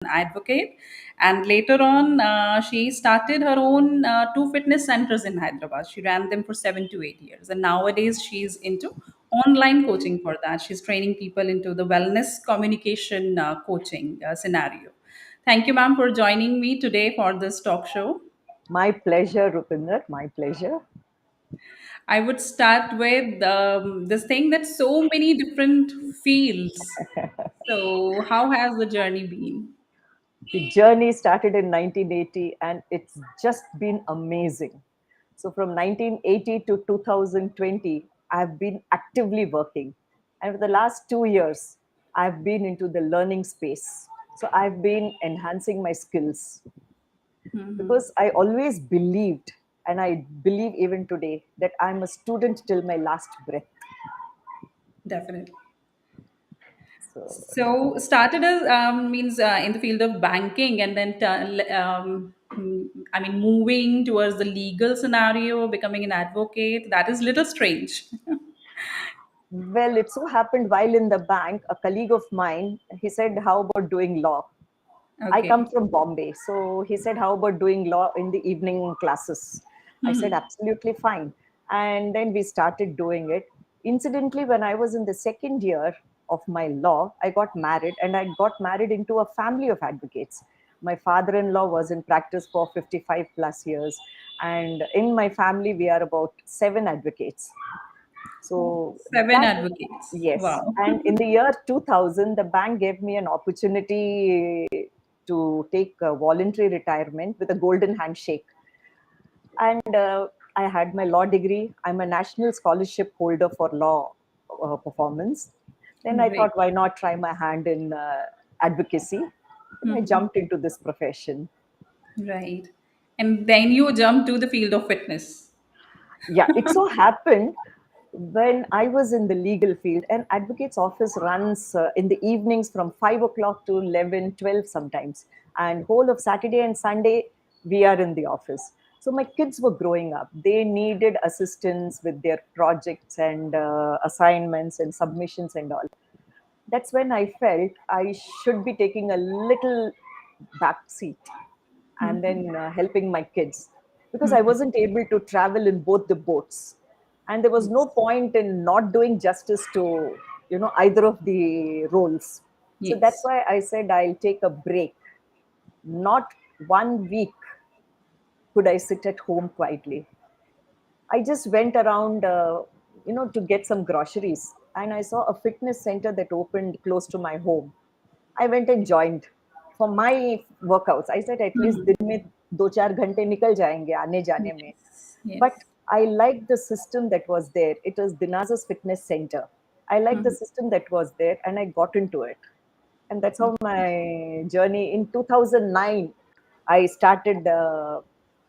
advocate, and later on she started her own two fitness centers in Hyderabad. She ran them for 7 to 8 years, and nowadays she's into online coaching for that. She's training people into the wellness communication coaching scenario. Thank you, ma'am, for joining me today for this talk show. My pleasure, Rupinder. My pleasure. I would start with this thing that so many different fields. So, how has the journey been? The journey started in 1980 and it's just been amazing. So, from 1980 to 2020, I've been actively working. And for the last 2 years, I've been into the learning space. So, I've been enhancing my skills because I always believed, and I believe even today, that I'm a student till my last breath. Definitely. So, So started as means in the field of banking, and then I mean moving towards the legal scenario, becoming an advocate. That is little strange. well, it so happened while in the bank, a colleague of mine, he said, "How about doing law?" I come Okay. from Bombay. So he said, "How about doing law in the evening classes?" I said, Hmm. "Absolutely fine." And then we started doing it. Incidentally, when I was in the second year of my law, I got married and I got married into a family of advocates. My father in law was in practice for 55 plus years. And in my family, we are about seven advocates. So Seven that, advocates. yes. Wow. And in the year 2000, the bank gave me an opportunity to take a voluntary retirement with a golden handshake. And I had my law degree. I'm a national scholarship holder for law performance. Then I Great. thought, why not try my hand in advocacy? And I Mhm. jumped into this profession. Right. And then you jump to the field of fitness. Yeah, it so happened when I was in the legal field, an advocate's office runs in the evenings from 5 o'clock to 11, 12 sometimes. And whole of Saturday and Sunday, we are in the office. So my kids were growing up. They needed assistance with their projects and assignments and submissions and all. That's when I felt I should be taking a little back seat and then helping my kids because I wasn't able to travel in both the boats. And there was no Yes. point in not doing justice to, either of the roles. So that's Yes. why I said I'll take a break. Not 1 week could I sit at home quietly. I just went around, to get some groceries, and I saw a fitness center that opened close to my home. I went and joined for my workouts. I said at least दिन में 2-4 घंटे निकल जाएंगे आने जाने में. Yes. Yes. But I liked the system that was there. It was Dinaza's Fitness Center. I liked the system that was there, and I got into it. And that's how my journey in 2009 I started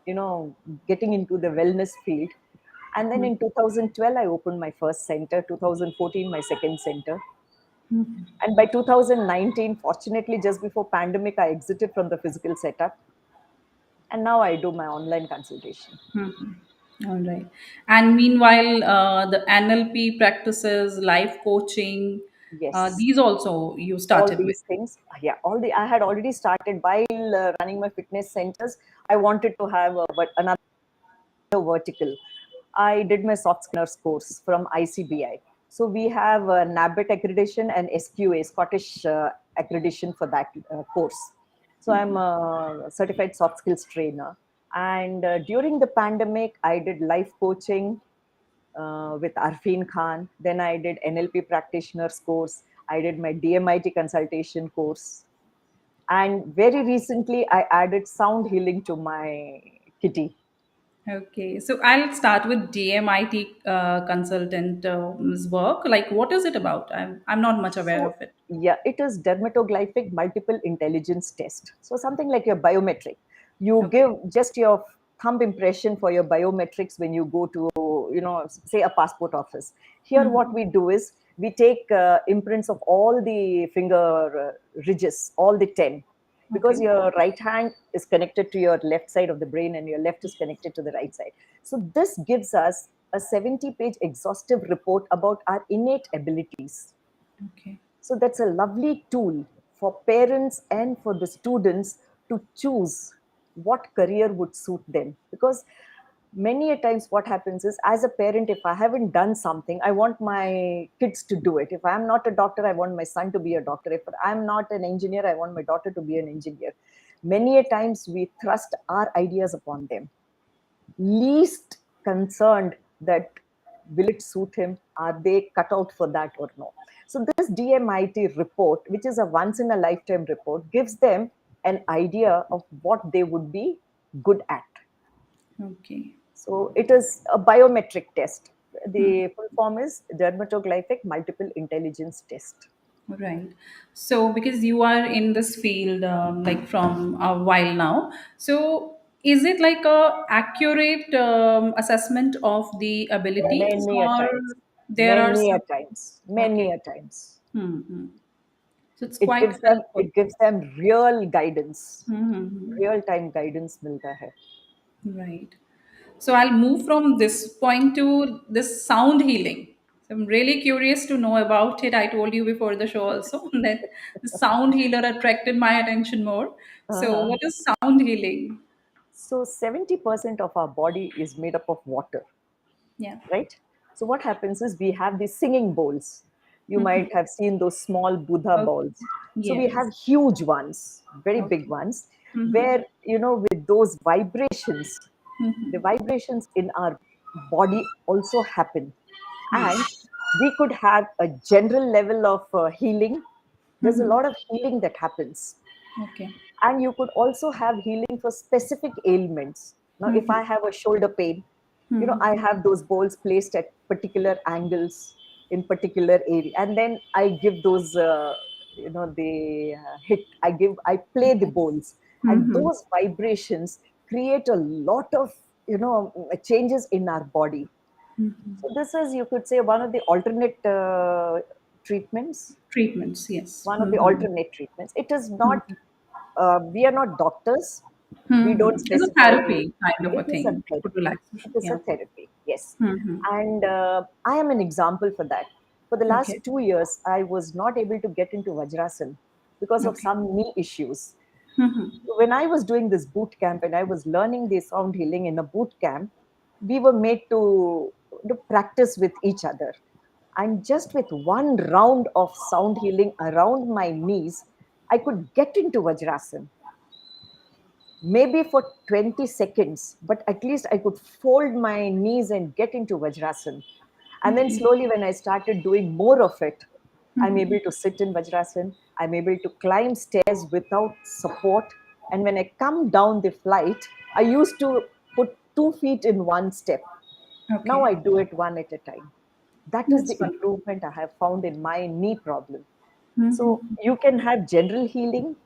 you know getting into the wellness field, and then in 2012 I opened my first center, 2014 my second center, and by 2019, fortunately just before pandemic, I exited from the physical setup, and now I do my online consultation. All right. And meanwhile, the NLP practices, life coaching, Yes, these also you all started with. these things, yeah, all the I had already started while running my fitness centers. I wanted to have but another vertical. I did my soft skillers course from ICBI. So we have NABET accreditation and SQA, Scottish accreditation for that course. So I'm a certified soft skills trainer. And during the pandemic, I did life coaching with Arfin Khan. Then I did NLP practitioners course. I did my DMIT consultation course. And very recently, I added sound healing to my kitty. Okay, so I'll start with DMIT consultant work. Like, what is it about? I'm not much aware So, of it. yeah, it is dermatoglyphic multiple intelligence test. So, something like your biometric. You Okay. give just your thumb impression for your biometrics when you go to, say a passport office. Here, what we do is we take imprints of all the finger ridges, all the 10, because Okay. your right hand is connected to your left side of the brain and your left is connected to the right side. So, this gives us a 70-page exhaustive report about our innate abilities. Okay. So that's a lovely tool for parents and for the students to choose what career would suit them. Because many a times what happens is, as a parent, if I haven't done something, I want my kids to do it. If I'm not a doctor, I want my son to be a doctor. If I'm not an engineer, I want my daughter to be an engineer. Many a times we thrust our ideas upon them, least concerned that will it suit him, are they cut out for that or no. So this DMIT report, which is a once in a lifetime report, gives them an idea of what they would be good at. Okay. So it is a biometric test. The full form is dermatoglyphic multiple intelligence test. Right. So, because you are in this field like from a while now, so is it like a accurate assessment of the abilities, Many a or times, there are some? many Okay. a times. Hmm. So it's It quite gives them helpful. it gives them real guidance, Hmm. real time guidance milta hai. Right. So I'll move from this point to this sound healing. So I'm really curious to know about it. I told you before the show also that the sound healer attracted my attention more. So Uh-huh. what is sound healing? So 70% of our body is made up of water, Yeah. right? So what happens is we have these singing bowls. You might have seen those small Buddha Okay. bowls. So we Yes. have huge ones, very big Okay. ones, Mm-hmm. where, with those vibrations, the vibrations in our body also happen. And Yes. we could have a general level of healing. There's a Mm-hmm. lot of healing that happens. Okay. And you could also have healing for specific ailments. Now if I have a shoulder pain, I have those bowls placed at particular angles in particular area, and then I give those the hit I play the bowls, and Mm-hmm. those vibrations create a lot of changes in our body. So this is, you could say, one of the alternate treatments, Treatments. Yes. one of the Mm-hmm. alternate treatments. It is not, we are not doctors. We don't It's a specify. therapy kind of a It is a thing for therapy. It relaxation. is a Yeah. therapy, yes. Mm-hmm. And I am an example for that. For the Okay. last 2 years, I was not able to get into Vajrasan because of Okay. some knee issues. When I was doing this boot camp and I was learning the sound healing in a boot camp, we were made to practice with each other. And just with one round of sound healing around my knees, I could get into Vajrasan, maybe for 20 seconds, but at least I could fold my knees and get into Vajrasan. And then Okay. slowly, when I started doing more of it, I'm able to sit in Vajrasan. I'm able to climb stairs without support. And when I come down the flight, I used to put 2 feet in one step. Now Okay. I do it one at a time. That is That's the fun. improvement I have found in my knee problem. So Mm-hmm. you can have general healing,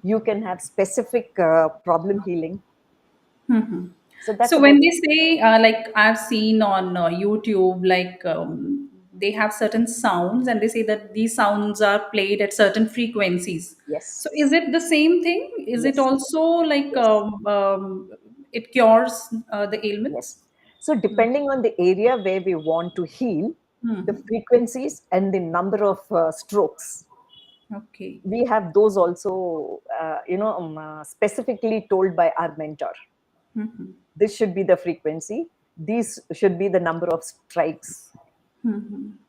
you can have specific problem healing. So that's So when about they it. say, like I've seen on YouTube, like they have certain sounds, and they say that these sounds are played at certain frequencies. So is Yes, it the same thing? Is it yes, also like yes, it cures the ailments? yes. So depending on the area where we want to heal, the frequencies and the number of strokes, Okay. we have those also, specifically told by our mentor. This should be the frequency. These should be the number of strikes.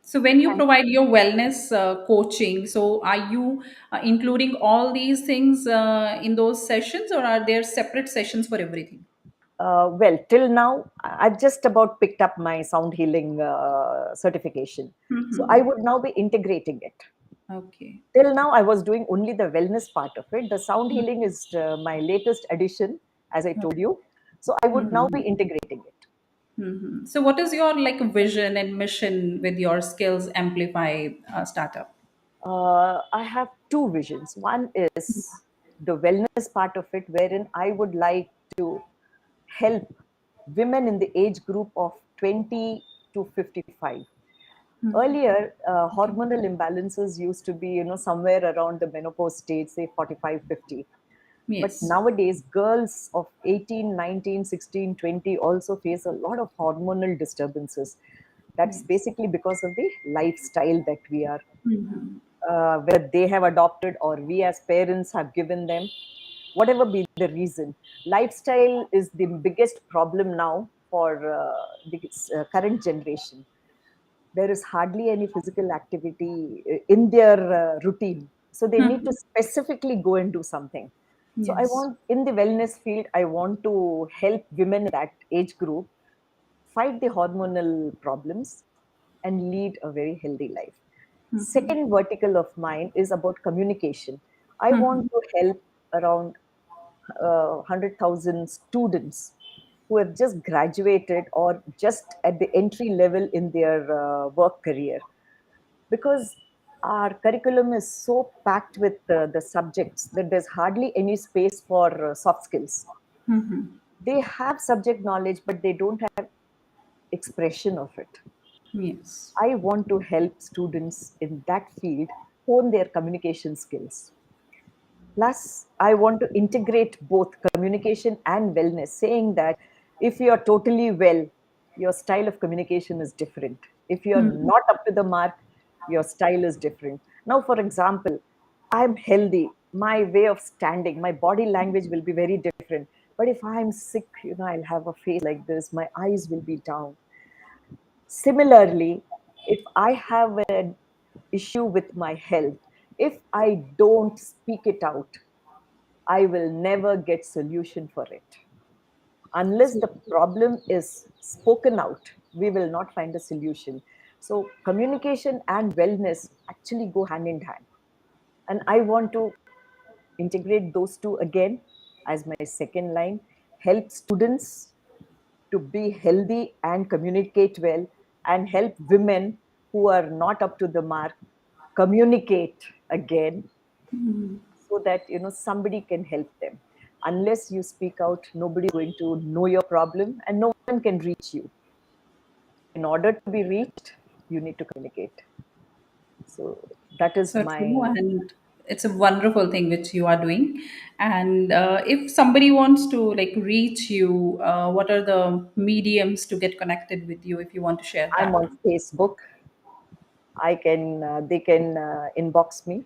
So when you And provide your wellness coaching, so are you including all these things in those sessions, or are there separate sessions for everything? well, till now, I've just about picked up my sound healing certification. So I would now be integrating it. Okay. Till now, I was doing only the wellness part of it. The sound healing is my latest addition, as I told you. So I would now be integrating it. So what is your like vision and mission with your skills amplify startup? I have two visions. One is the wellness part of it, wherein I would like to help women in the age group of 20 to 55. Earlier, Okay. hormonal imbalances used to be, somewhere around the menopause stage, say 45, 50. But Yes. nowadays, girls of 18, 19, 16, 20 also face a lot of hormonal disturbances. That's Yes. basically because of the lifestyle that we are whether they have adopted or we as parents have given them, whatever be the reason. Lifestyle is the biggest problem now for the current generation. There is hardly any physical activity in their routine. So they need to Mhm. specifically go and do something. So I Yes. want, in the wellness field, I want to help women in that age group fight the hormonal problems and lead a very healthy life. Second vertical of mine is about communication. I want Mhm. to help around 100,000 students who have just graduated or just at the entry level in their work career, because our curriculum is so packed with the subjects that there's hardly any space for soft skills. Mhm. They have subject knowledge, but they don't have expression of it. Yes. I want to help students in that field hone their communication skills. Plus, I want to integrate both communication and wellness, saying that if you are totally well, your style of communication is different. If you are Mhm. not up to the mark, your style is different. Now, for example, I'm healthy. My way of standing, my body language will be very different. But if I'm sick, I'll have a face like this, my eyes will be down. Similarly, if I have an issue with my health, if I don't speak it out, I will never get solution for it. Unless So, the problem is spoken out, we will not find a solution. So communication and wellness actually go hand in hand. And I want to integrate those two again as my second line, help students to be healthy and communicate well, and help women who are not up to the mark communicate again, so that somebody can help them. Unless you speak out, nobody is going to know your problem and no one can reach you. In order to be reached, you need to communicate. So that is so true, my and it's a wonderful thing which you are doing. And if somebody wants to like reach you, what are the mediums to get connected with you if you want to share I'm that? on Facebook. I can They can inbox me.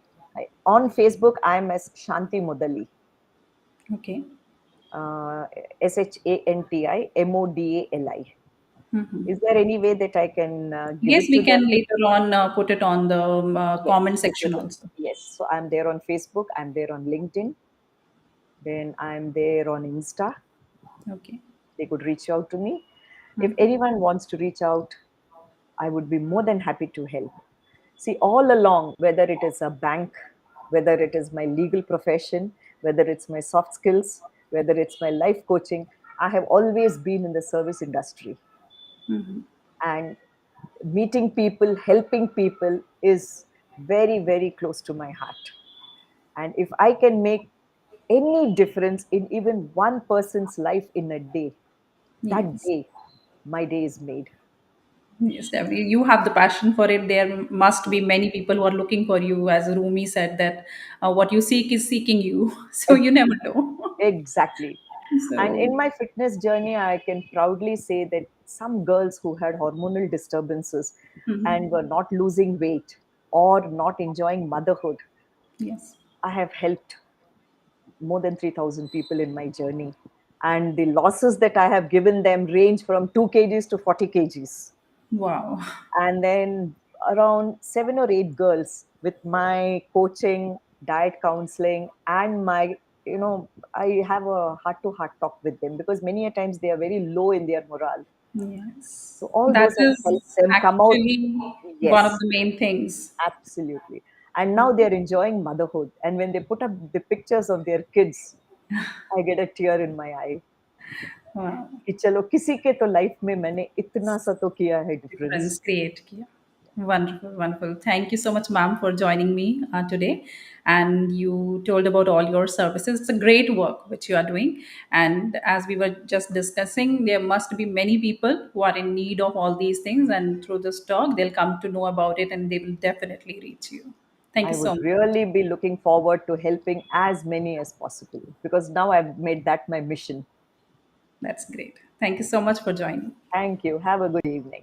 On Facebook I'm as Shanti Mudali, Okay. uh, SHANTI Is there any way that I can give Yes, it to we them? can later on put it on the comment Yes, put section it on. also. Yes, so I'm there on Facebook, I'm there on LinkedIn, then I'm there on Insta. Okay. They could reach out to me. If anyone wants to reach out, I would be more than happy to help. See, all along, whether it is a bank, whether it is my legal profession, whether it's my soft skills, whether it's my life coaching, I have always been in the service industry. And meeting people, helping people is very, very close to my heart. And if I can make any difference in even one person's life in a day, that Yes. day, my day is made. Yes, definitely. You have the passion for it. There must be many people who are looking for you. As Rumi said, that what you seek is seeking you. So Ex- you never know. Exactly. And So, in my fitness journey, I can proudly say that some girls who had hormonal disturbances and were not losing weight or not enjoying motherhood, yes. I have helped more than 3,000 people in my journey. And the losses that I have given them range from 2 kgs to 40 kgs. Wow. And then around 7 or 8 girls with my coaching, diet counseling, and my, I have a heart to heart talk with them because many a times they are very low in their morale. Yes. So all That those have helped is them come out. actually one of Yes, the main things. absolutely. And now they're enjoying motherhood. And when they put up the pictures of their kids, I get a tear in my eye Wow. कि चलो किसी के तो life में मैंने इतना सा तो किया है डिफरेंस. Difference create किया. Wonderful, wonderful. Thank you so much, ma'am, for joining me today. And you told about all your services. It's a great work which you are doing. And as we were just discussing, there must be many people who are in need of all these things. And through this talk, they'll come to know about it and they will definitely reach you. Thank I you so would much. really be looking forward to helping as many as possible because now I've made that my mission. That's great. Thank you so much for joining. Thank you. Have a good evening.